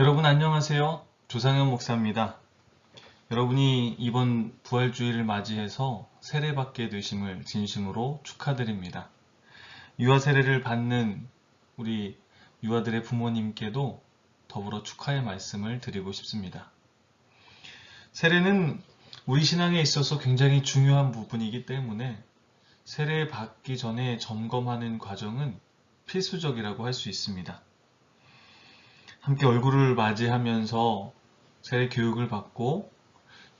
여러분 안녕하세요. 조상현 목사입니다. 여러분이 이번 부활주의를 맞이해서 세례받게 되심을 진심으로 축하드립니다. 유아 세례를 받는 우리 유아들의 부모님께도 더불어 축하의 말씀을 드리고 싶습니다. 세례는 우리 신앙에 있어서 굉장히 중요한 부분이기 때문에 세례 받기 전에 점검하는 과정은 필수적이라고 할 수 있습니다. 함께 얼굴을 맞이하면서 세례 교육을 받고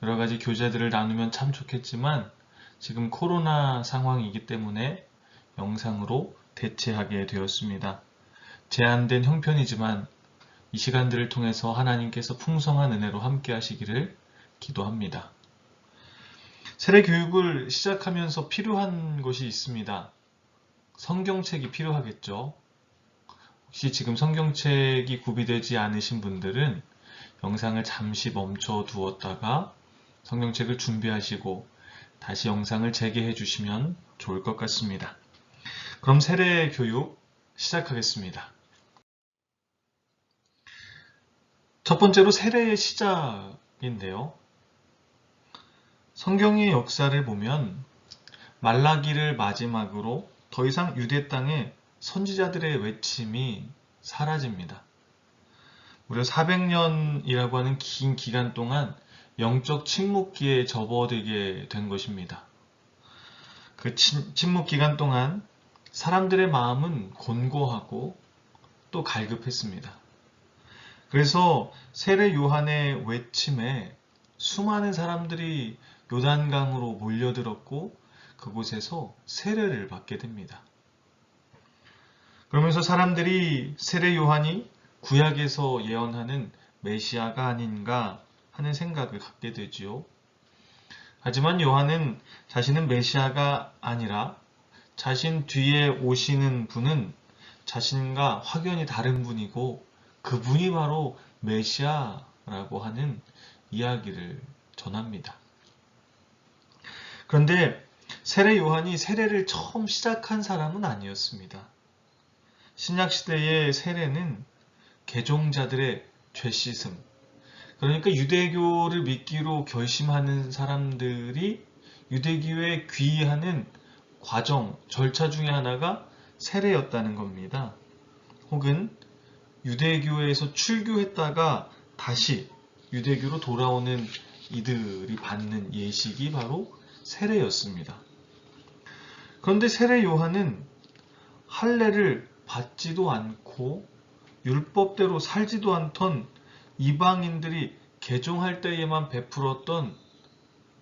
여러 가지 교제들을 나누면 참 좋겠지만 지금 코로나 상황이기 때문에 영상으로 대체하게 되었습니다. 제한된 형편이지만 이 시간들을 통해서 하나님께서 풍성한 은혜로 함께 하시기를 기도합니다. 세례 교육을 시작하면서 필요한 것이 있습니다. 성경책이 필요하겠죠. 혹시 지금 성경책이 구비되지 않으신 분들은 영상을 잠시 멈춰 두었다가 성경책을 준비하시고 다시 영상을 재개해 주시면 좋을 것 같습니다. 그럼 세례 교육 시작하겠습니다. 첫 번째로 세례의 시작인데요. 성경의 역사를 보면 말라기를 마지막으로 더 이상 유대 땅에 선지자들의 외침이 사라집니다. 무려 400년이라고 하는 긴 기간 동안 영적 침묵기에 접어들게 된 것입니다. 그 침묵 기간 동안 사람들의 마음은 곤고하고 또 갈급했습니다. 그래서 세례 요한의 외침에 수많은 사람들이 요단강으로 몰려들었고 그곳에서 세례를 받게 됩니다. 그러면서 사람들이 세례 요한이 구약에서 예언하는 메시아가 아닌가 하는 생각을 갖게 되지요. 하지만 요한은 자신은 메시아가 아니라 자신 뒤에 오시는 분은 자신과 확연히 다른 분이고 그분이 바로 메시아라고 하는 이야기를 전합니다. 그런데 세례 요한이 세례를 처음 시작한 사람은 아니었습니다. 신약시대의 세례는 개종자들의 죄 씻음, 그러니까 유대교를 믿기로 결심하는 사람들이 유대교에 귀의하는 과정, 절차 중에 하나가 세례였다는 겁니다. 혹은 유대교에서 출교했다가 다시 유대교로 돌아오는 이들이 받는 예식이 바로 세례였습니다. 그런데 세례 요한은 할례를 받지도 않고 율법대로 살지도 않던 이방인들이 개종할 때에만 베풀었던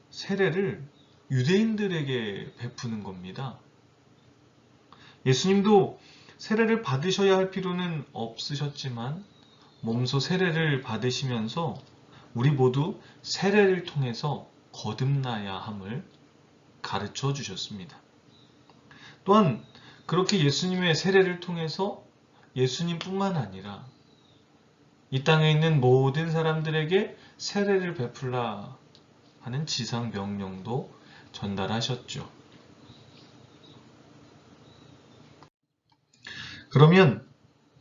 세례를 유대인들에게 베푸는 겁니다. 예수님도 세례를 받으셔야 할 필요는 없으셨지만 몸소 세례를 받으시면서 우리 모두 세례를 통해서 거듭나야 함을 가르쳐 주셨습니다. 또한 그렇게 예수님의 세례를 통해서 예수님뿐만 아니라 이 땅에 있는 모든 사람들에게 세례를 베풀라 하는 지상 명령도 전달하셨죠. 그러면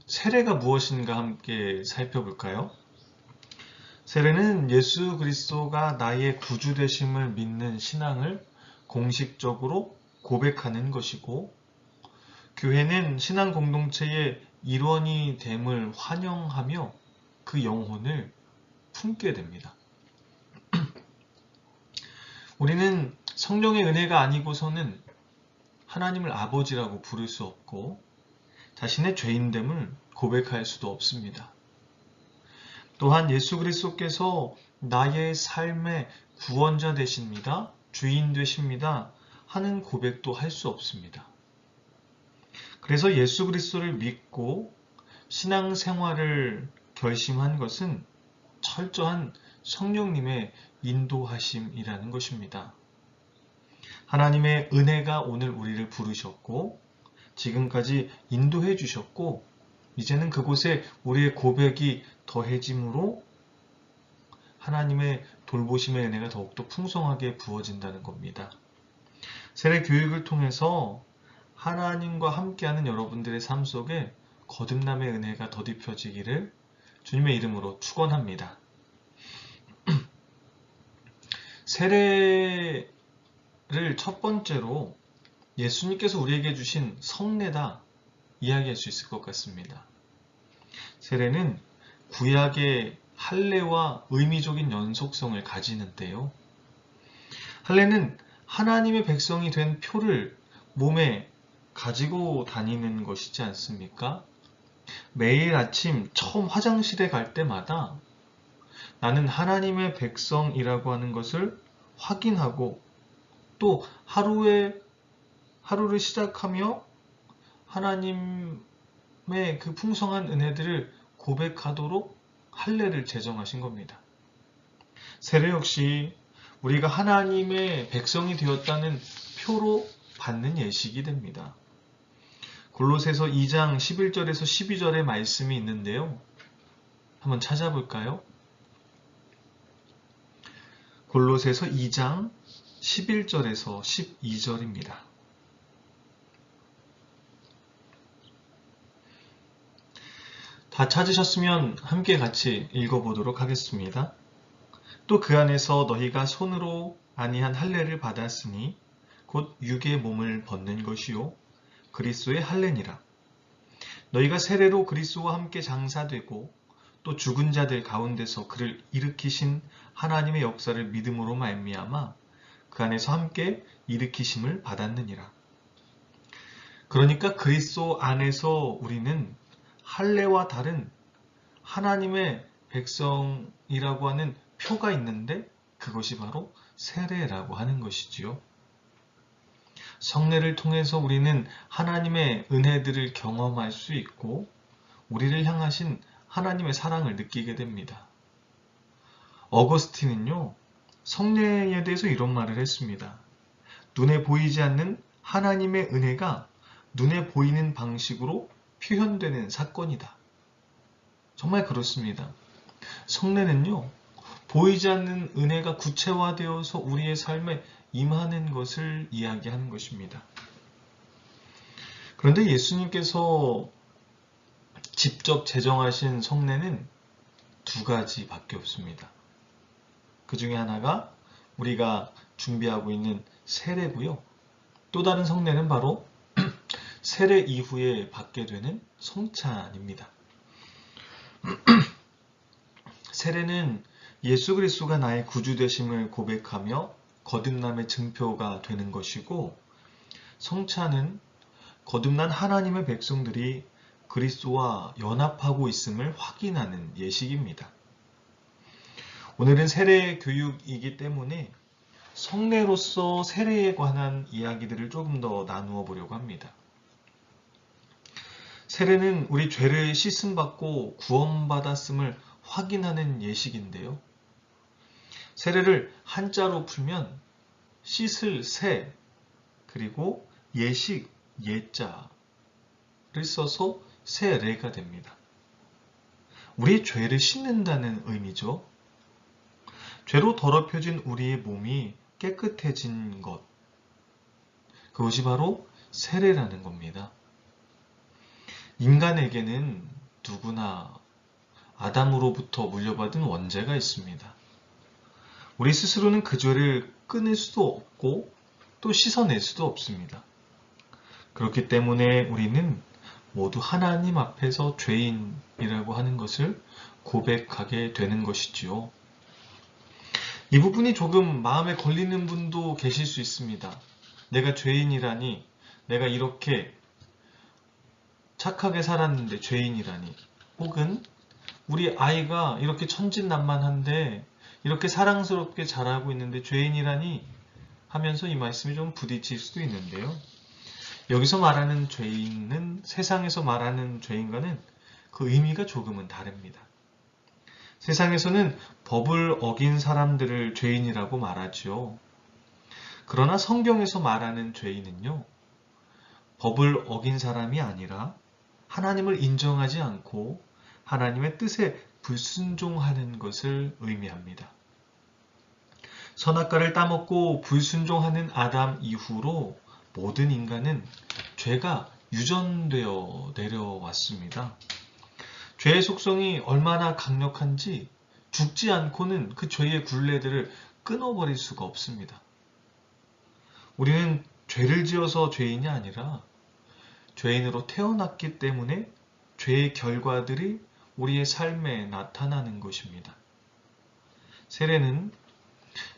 세례가 무엇인가 함께 살펴볼까요? 세례는 예수 그리스도가 나의 구주 되심을 믿는 신앙을 공식적으로 고백하는 것이고, 교회는 신앙 공동체의 일원이 됨을 환영하며 그 영혼을 품게 됩니다. 우리는 성령의 은혜가 아니고서는 하나님을 아버지라고 부를 수 없고 자신의 죄인됨을 고백할 수도 없습니다. 또한 예수 그리스도께서 나의 삶의 구원자 되십니다, 주인 되십니다 하는 고백도 할 수 없습니다. 그래서 예수 그리스도를 믿고 신앙생활을 결심한 것은 철저한 성령님의 인도하심이라는 것입니다. 하나님의 은혜가 오늘 우리를 부르셨고 지금까지 인도해 주셨고 이제는 그곳에 우리의 고백이 더해짐으로 하나님의 돌보심의 은혜가 더욱더 풍성하게 부어진다는 겁니다. 세례 교육을 통해서 하나님과 함께하는 여러분들의 삶 속에 거듭남의 은혜가 더딥혀지기를 주님의 이름으로 축원합니다. 세례를 첫 번째로 예수님께서 우리에게 주신 성례다 이야기할 수 있을 것 같습니다. 세례는 구약의 할례와 의미적인 연속성을 가지는데요. 할례는 하나님의 백성이 된 표를 몸에 가지고 다니는 것이지 않습니까? 매일 아침 처음 화장실에 갈 때마다 나는 하나님의 백성이라고 하는 것을 확인하고 또 하루를 시작하며 하나님의 그 풍성한 은혜들을 고백하도록 할례를 제정하신 겁니다. 세례 역시 우리가 하나님의 백성이 되었다는 표로 받는 예식이 됩니다. 골로새서 2장 11절에서 12절의 말씀이 있는데요. 한번 찾아볼까요? 골로새서 2장 11절에서 12절입니다. 다 찾으셨으면 함께 같이 읽어보도록 하겠습니다. 또 그 안에서 너희가 손으로 아니한 할례를 받았으니 곧 육의 몸을 벗는 것이요 그리스도의 할례니라. 너희가 세례로 그리스도와 함께 장사되고 또 죽은 자들 가운데서 그를 일으키신 하나님의 역사를 믿음으로 말미암아 그 안에서 함께 일으키심을 받았느니라. 그러니까 그리스도 안에서 우리는 할례와 다른 하나님의 백성이라고 하는 표가 있는데 그것이 바로 세례라고 하는 것이지요. 성례를 통해서 우리는 하나님의 은혜들을 경험할 수 있고 우리를 향하신 하나님의 사랑을 느끼게 됩니다. 어거스틴은요, 성례에 대해서 이런 말을 했습니다. 눈에 보이지 않는 하나님의 은혜가 눈에 보이는 방식으로 표현되는 사건이다. 정말 그렇습니다. 성례는요, 보이지 않는 은혜가 구체화되어서 우리의 삶에 임하는 것을 이야기하는 것입니다. 그런데 예수님께서 직접 제정하신 성례는 두 가지밖에 없습니다. 그 중에 하나가 우리가 준비하고 있는 세례고요. 또 다른 성례는 바로 세례 이후에 받게 되는 성찬입니다. 세례는 예수 그리스도가 나의 구주 되심을 고백하며 거듭남의 증표가 되는 것이고, 성찬은 거듭난 하나님의 백성들이 그리스도와 연합하고 있음을 확인하는 예식입니다. 오늘은 세례 교육이기 때문에 성례로서 세례에 관한 이야기들을 조금 더 나누어 보려고 합니다. 세례는 우리 죄를 씻음받고 구원받았음을 확인하는 예식인데요. 세례를 한자로 풀면 씻을 세, 그리고 예식, 예자를 써서 세례가 됩니다. 우리의 죄를 씻는다는 의미죠. 죄로 더럽혀진 우리의 몸이 깨끗해진 것, 그것이 바로 세례라는 겁니다. 인간에게는 누구나 아담으로부터 물려받은 원죄가 있습니다. 우리 스스로는 그 죄를 끊을 수도 없고 또 씻어낼 수도 없습니다. 그렇기 때문에 우리는 모두 하나님 앞에서 죄인이라고 하는 것을 고백하게 되는 것이지요. 이 부분이 조금 마음에 걸리는 분도 계실 수 있습니다. 내가 죄인이라니, 내가 이렇게 착하게 살았는데 죄인이라니, 혹은 우리 아이가 이렇게 천진난만한데 이렇게 사랑스럽게 자라고 있는데 죄인이라니 하면서 이 말씀이 좀 부딪힐 수도 있는데요. 여기서 말하는 죄인은 세상에서 말하는 죄인과는 그 의미가 조금은 다릅니다. 세상에서는 법을 어긴 사람들을 죄인이라고 말하죠. 그러나 성경에서 말하는 죄인은요, 법을 어긴 사람이 아니라 하나님을 인정하지 않고 하나님의 뜻에 불순종하는 것을 의미합니다. 선악과를 따먹고 불순종하는 아담 이후로 모든 인간은 죄가 유전되어 내려왔습니다. 죄의 속성이 얼마나 강력한지 죽지 않고는 그 죄의 굴레들을 끊어버릴 수가 없습니다. 우리는 죄를 지어서 죄인이 아니라 죄인으로 태어났기 때문에 죄의 결과들이 우리의 삶에 나타나는 것입니다. 세례는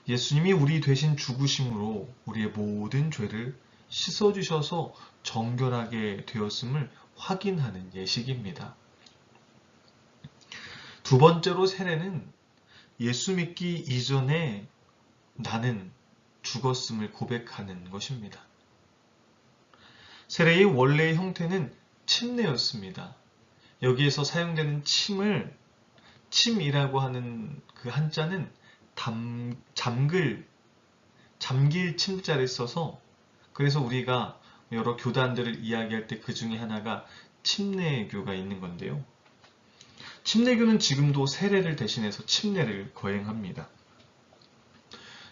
예수님이 우리 대신 죽으심으로 우리의 모든 죄를 씻어주셔서 정결하게 되었음을 확인하는 예식입니다. 두 번째로 세례는 예수 믿기 이전에 나는 죽었음을 고백하는 것입니다. 세례의 원래의 형태는 침례였습니다. 여기에서 사용되는 침이라고 하는 그 한자는 잠길 침자를 써서, 그래서 우리가 여러 교단들을 이야기할 때 그 중에 하나가 침례교가 있는 건데요. 침례교는 지금도 세례를 대신해서 침례를 거행합니다.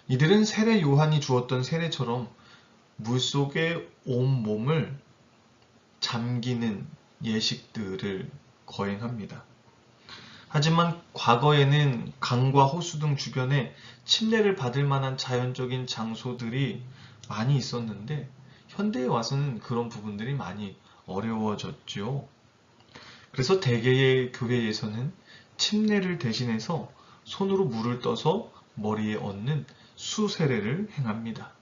이들은 세례 요한이 주었던 세례처럼 물속에 온몸을 잠기는 예식들을 거행합니다. 하지만 과거에는 강과 호수 등 주변에 침례를 받을 만한 자연적인 장소들이 많이 있었는데 현대에 와서는 그런 부분들이 많이 어려워졌죠. 그래서 대개의 교회에서는 침례를 대신해서 손으로 물을 떠서 머리에 얹는 수세례를 행합니다.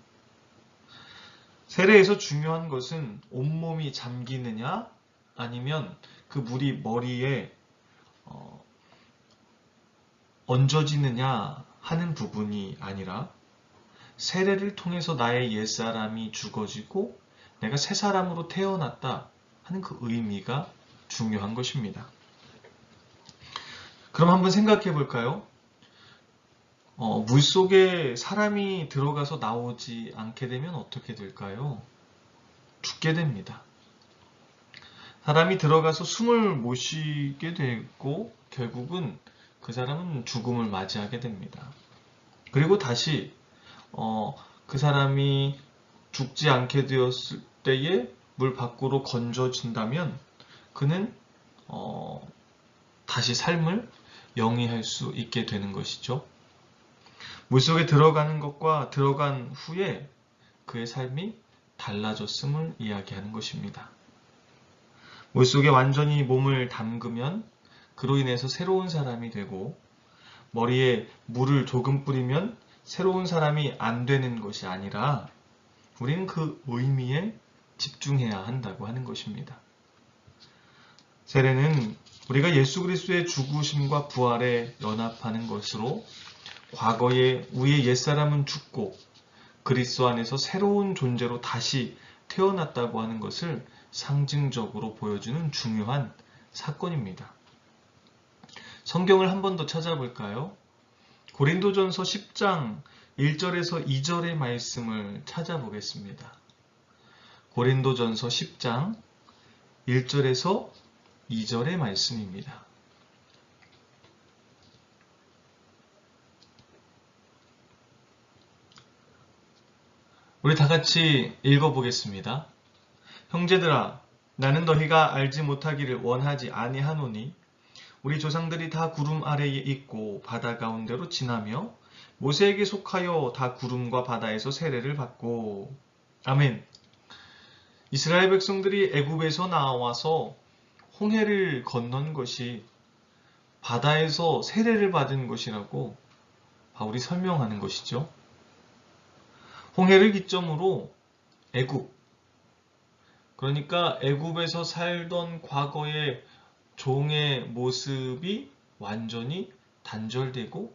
세례에서 중요한 것은 온몸이 잠기느냐 아니면 그 물이 머리에 얹어지느냐 하는 부분이 아니라 세례를 통해서 나의 옛사람이 죽어지고 내가 새 사람으로 태어났다 하는 그 의미가 중요한 것입니다. 그럼 한번 생각해 볼까요? 물속에 사람이 들어가서 나오지 않게 되면 어떻게 될까요? 죽게 됩니다. 사람이 들어가서 숨을 못 쉬게 되고 결국은 그 사람은 죽음을 맞이하게 됩니다. 그리고 다시 그 사람이 죽지 않게 되었을 때에 물 밖으로 건져진다면 그는 다시 삶을 영위할 수 있게 되는 것이죠. 물속에 들어가는 것과 들어간 후에 그의 삶이 달라졌음을 이야기하는 것입니다. 물속에 완전히 몸을 담그면 그로 인해서 새로운 사람이 되고 머리에 물을 조금 뿌리면 새로운 사람이 안 되는 것이 아니라 우리는 그 의미에 집중해야 한다고 하는 것입니다. 세례는 우리가 예수 그리스도의 죽으심과 부활에 연합하는 것으로 과거에 우리의 옛사람은 죽고 그리스도 안에서 새로운 존재로 다시 태어났다고 하는 것을 상징적으로 보여주는 중요한 사건입니다. 성경을 한 번 더 찾아볼까요? 고린도전서 10장 1절에서 2절의 말씀을 찾아보겠습니다. 고린도전서 10장 1절에서 2절의 말씀입니다. 우리 다 같이 읽어보겠습니다. 형제들아, 나는 너희가 알지 못하기를 원하지 아니하노니 우리 조상들이 다 구름 아래에 있고 바다 가운데로 지나며 모세에게 속하여 다 구름과 바다에서 세례를 받고. 아멘. 이스라엘 백성들이 애굽에서 나와서 홍해를 건넌 것이 바다에서 세례를 받은 것이라고 바울이 설명하는 것이죠. 홍해를 기점으로 애굽, 그러니까 애굽에서 살던 과거의 종의 모습이 완전히 단절되고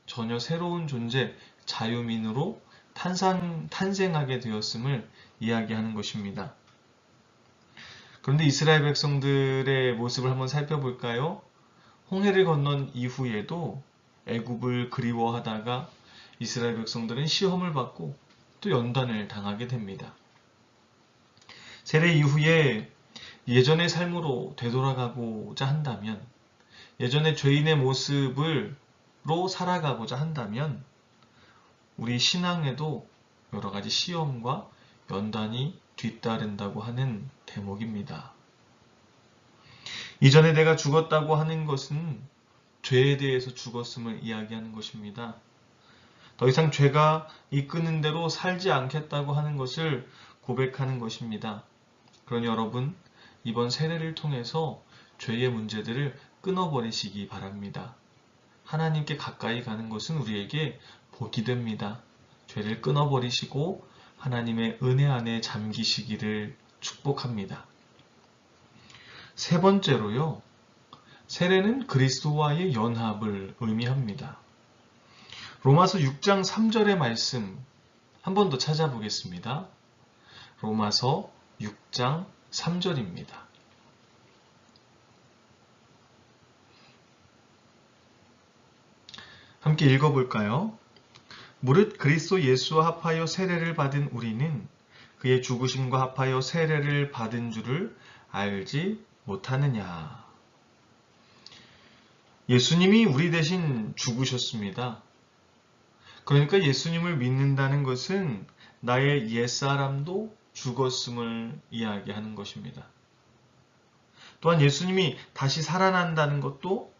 전혀 새로운 존재, 자유민으로 탄생하게 되었음을 이야기하는 것입니다. 그런데 이스라엘 백성들의 모습을 한번 살펴볼까요? 홍해를 건넌 이후에도 애굽을 그리워하다가 이스라엘 백성들은 시험을 받고 또 연단을 당하게 됩니다. 세례 이후에 예전의 삶으로 되돌아가고자 한다면, 예전의 죄인의 모습으로 살아가고자 한다면 우리 신앙에도 여러 가지 시험과 연단이 뒤따른다고 하는 대목입니다. 이전에 내가 죽었다고 하는 것은 죄에 대해서 죽었음을 이야기하는 것입니다. 더 이상 죄가 이끄는 대로 살지 않겠다고 하는 것을 고백하는 것입니다. 그러니 여러분, 이번 세례를 통해서 죄의 문제들을 끊어버리시기 바랍니다. 하나님께 가까이 가는 것은 우리에게 복이 됩니다. 죄를 끊어버리시고 하나님의 은혜 안에 잠기시기를 축복합니다. 세 번째로요, 세례는 그리스도와의 연합을 의미합니다. 로마서 6장 3절의 말씀 한 번 더 찾아보겠습니다. 로마서 6장 3절입니다. 함께 읽어볼까요? 무릇 그리스도 예수와 합하여 세례를 받은 우리는 그의 죽으심과 합하여 세례를 받은 줄을 알지 못하느냐. 예수님이 우리 대신 죽으셨습니다. 그러니까 예수님을 믿는다는 것은 나의 옛사람도 죽었음을 이야기하는 것입니다. 또한 예수님이 다시 살아난다는 것도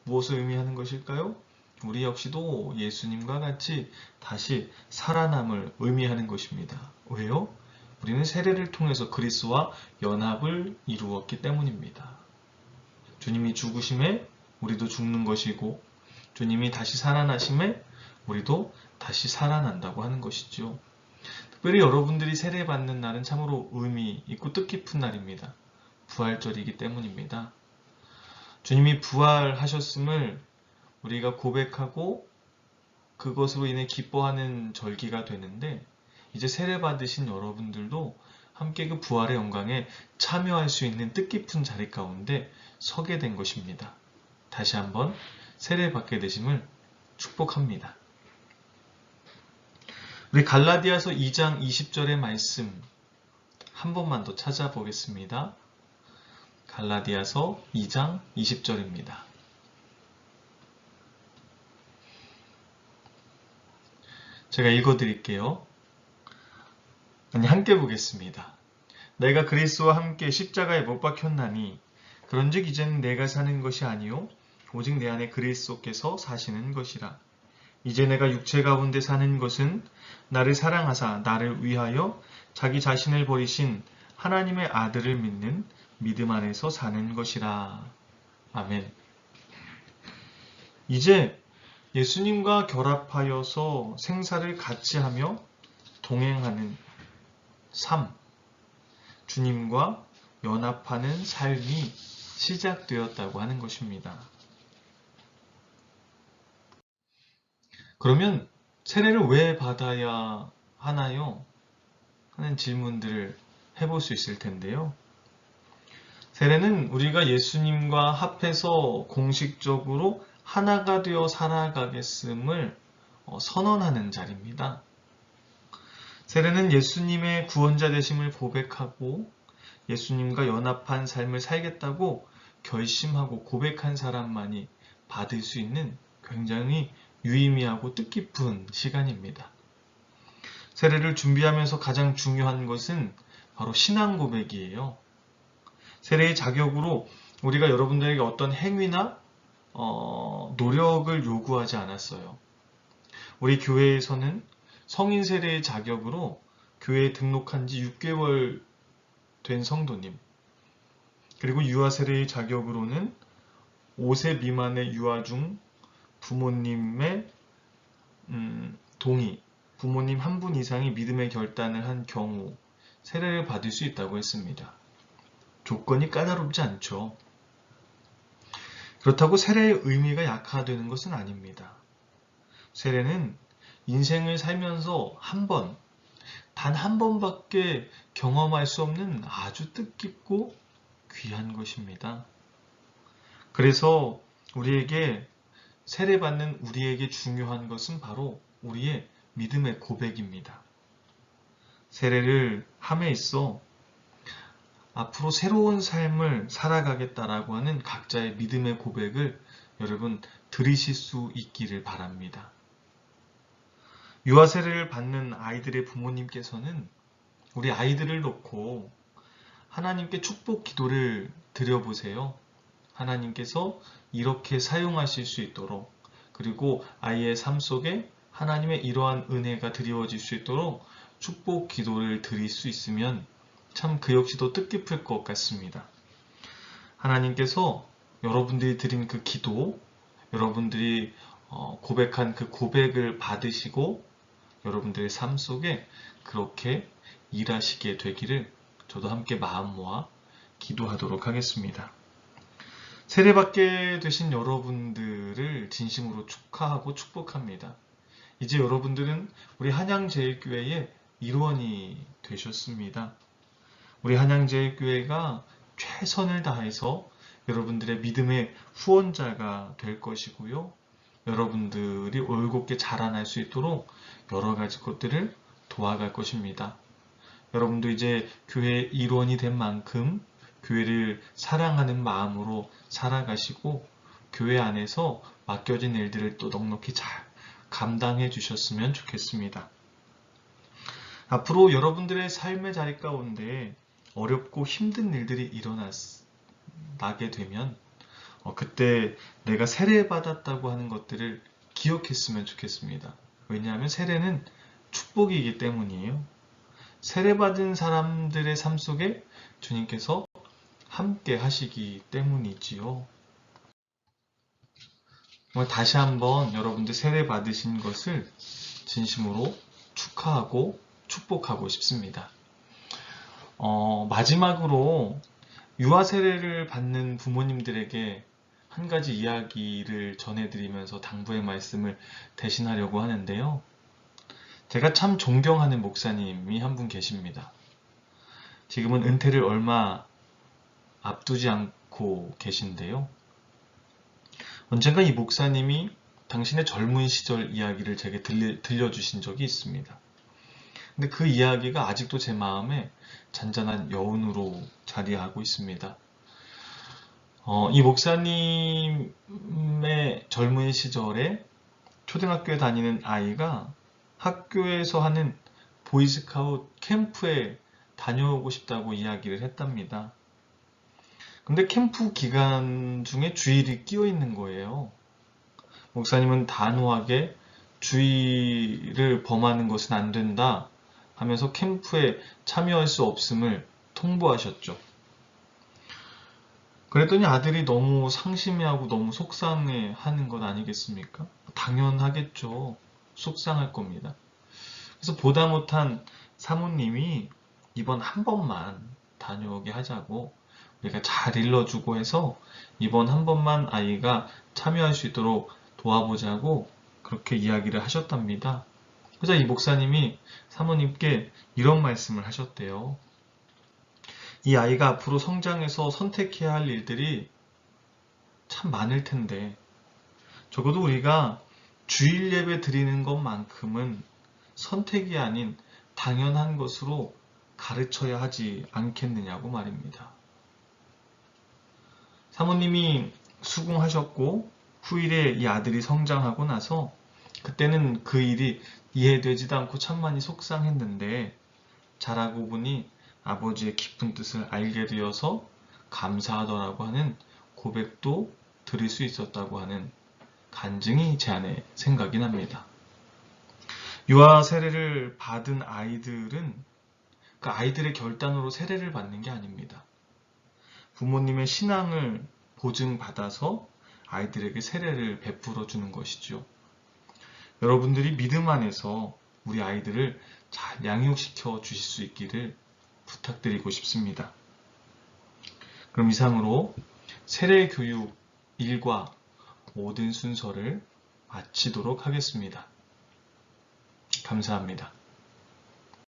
무엇을 의미하는 것일까요? 우리 역시도 예수님과 같이 다시 살아남을 의미하는 것입니다. 왜요? 우리는 세례를 통해서 그리스도와 연합을 이루었기 때문입니다. 주님이 죽으심에 우리도 죽는 것이고, 주님이 다시 살아나심에 우리도 다시 살아난다고 하는 것이죠. 특별히 여러분들이 세례받는 날은 참으로 의미 있고 뜻깊은 날입니다. 부활절이기 때문입니다. 주님이 부활하셨음을 우리가 고백하고 그것으로 인해 기뻐하는 절기가 되는데, 이제 세례받으신 여러분들도 함께 그 부활의 영광에 참여할 수 있는 뜻깊은 자리 가운데 서게 된 것입니다. 다시 한번 세례받게 되심을 축복합니다. 우리 갈라디아서 2장 20절의 말씀 한 번만 더 찾아보겠습니다. 갈라디아서 2장 20절입니다. 제가 읽어드릴게요. 함께 보겠습니다. 내가 그리스도와 함께 십자가에 못 박혔나니 그런즉 이제는 내가 사는 것이 아니요 오직 내 안에 그리스도께서 사시는 것이라. 이제 내가 육체 가운데 사는 것은 나를 사랑하사 나를 위하여 자기 자신을 버리신 하나님의 아들을 믿는 믿음 안에서 사는 것이라. 아멘. 이제 예수님과 결합하여서 생사를 같이 하며 동행하는 삶, 주님과 연합하는 삶이 시작되었다고 하는 것입니다. 그러면 세례를 왜 받아야 하나요? 하는 질문들을 해볼 수 있을 텐데요. 세례는 우리가 예수님과 합해서 공식적으로 하나가 되어 살아가겠음을 선언하는 자리입니다. 세례는 예수님의 구원자 되심을 고백하고 예수님과 연합한 삶을 살겠다고 결심하고 고백한 사람만이 받을 수 있는 굉장히 유의미하고 뜻깊은 시간입니다. 세례를 준비하면서 가장 중요한 것은 바로 신앙 고백이에요. 세례의 자격으로 우리가 여러분들에게 어떤 행위나 노력을 요구하지 않았어요. 우리 교회에서는 성인 세례의 자격으로 교회에 등록한 지 6개월 된 성도님, 그리고 유아 세례의 자격으로는 5세 미만의 유아 중 부모님의 동의, 부모님 한 분 이상이 믿음의 결단을 한 경우 세례를 받을 수 있다고 했습니다. 조건이 까다롭지 않죠. 그렇다고 세례의 의미가 약화되는 것은 아닙니다. 세례는 인생을 살면서 단 한 번밖에 경험할 수 없는 아주 뜻깊고 귀한 것입니다. 그래서 우리에게 세례받는 우리에게 중요한 것은 바로 우리의 믿음의 고백입니다. 세례를 함에 있어 앞으로 새로운 삶을 살아가겠다라고 하는 각자의 믿음의 고백을 여러분 들으실 수 있기를 바랍니다. 유아 세례를 받는 아이들의 부모님께서는 우리 아이들을 놓고 하나님께 축복 기도를 드려보세요. 하나님께서 이렇게 사용하실 수 있도록, 그리고 아이의 삶 속에 하나님의 이러한 은혜가 드리워질 수 있도록 축복 기도를 드릴 수 있으면 참 그 역시도 뜻깊을 것 같습니다. 하나님께서 여러분들이 드린 그 기도, 여러분들이 고백한 그 고백을 받으시고 여러분들의 삶 속에 그렇게 일하시게 되기를 저도 함께 마음 모아 기도하도록 하겠습니다. 세례받게 되신 여러분들을 진심으로 축하하고 축복합니다. 이제 여러분들은 우리 한양제일교회의 일원이 되셨습니다. 우리 한양제일교회가 최선을 다해서 여러분들의 믿음의 후원자가 될 것이고요. 여러분들이 올곧게 자라날 수 있도록 여러 가지 것들을 도와갈 것입니다. 여러분도 이제 교회의 일원이 된 만큼 교회를 사랑하는 마음으로 살아가시고 교회 안에서 맡겨진 일들을 또 넉넉히 잘 감당해 주셨으면 좋겠습니다. 앞으로 여러분들의 삶의 자리 가운데 어렵고 힘든 일들이 일어나게 되면 그때 내가 세례받았다고 하는 것들을 기억했으면 좋겠습니다. 왜냐하면 세례는 축복이기 때문이에요. 세례받은 사람들의 삶 속에 주님께서 함께 하시기 때문이지요. 다시 한번 여러분들 세례받으신 것을 진심으로 축하하고 축복하고 싶습니다. 마지막으로 유아 세례를 받는 부모님들에게 한 가지 이야기를 전해드리면서 당부의 말씀을 대신하려고 하는데요. 제가 참 존경하는 목사님이 한 분 계십니다. 지금은 은퇴를 얼마 앞두지 않고 계신데요. 언젠가 이 목사님이 당신의 젊은 시절 이야기를 제게 들려주신 적이 있습니다. 근데 그 이야기가 아직도 제 마음에 잔잔한 여운으로 자리하고 있습니다. 이 목사님의 젊은 시절에 초등학교에 다니는 아이가 학교에서 하는 보이스카우트 캠프에 다녀오고 싶다고 이야기를 했답니다. 근데 캠프 기간 중에 주일이 끼어 있는 거예요. 목사님은 단호하게 주일을 범하는 것은 안 된다 하면서 캠프에 참여할 수 없음을 통보하셨죠. 그랬더니 아들이 너무 상심해하고 너무 속상해하는 것 아니겠습니까? 당연하겠죠. 속상할 겁니다. 그래서 보다 못한 사모님이 이번 한 번만 다녀오게 하자고 우리가 잘 일러주고 해서 이번 한 번만 아이가 참여할 수 있도록 도와보자고 그렇게 이야기를 하셨답니다. 그래서 이 목사님이 사모님께 이런 말씀을 하셨대요. 이 아이가 앞으로 성장해서 선택해야 할 일들이 참 많을 텐데 적어도 우리가 주일 예배 드리는 것만큼은 선택이 아닌 당연한 것으로 가르쳐야 하지 않겠느냐고 말입니다. 사모님이 수긍하셨고 후일에 이 아들이 성장하고 나서 그때는 그 일이 이해되지도 않고 참 많이 속상했는데 자라고 보니 아버지의 깊은 뜻을 알게 되어서 감사하더라고 하는 고백도 들을 수 있었다고 하는 간증이 제 안에 생각이 납니다. 유아 세례를 받은 아이들은 그 아이들의 결단으로 세례를 받는 게 아닙니다. 부모님의 신앙을 보증받아서 아이들에게 세례를 베풀어 주는 것이죠. 여러분들이 믿음 안에서 우리 아이들을 잘 양육시켜 주실 수 있기를 부탁드리고 싶습니다. 그럼 이상으로 세례 교육 1과 모든 순서를 마치도록 하겠습니다. 감사합니다.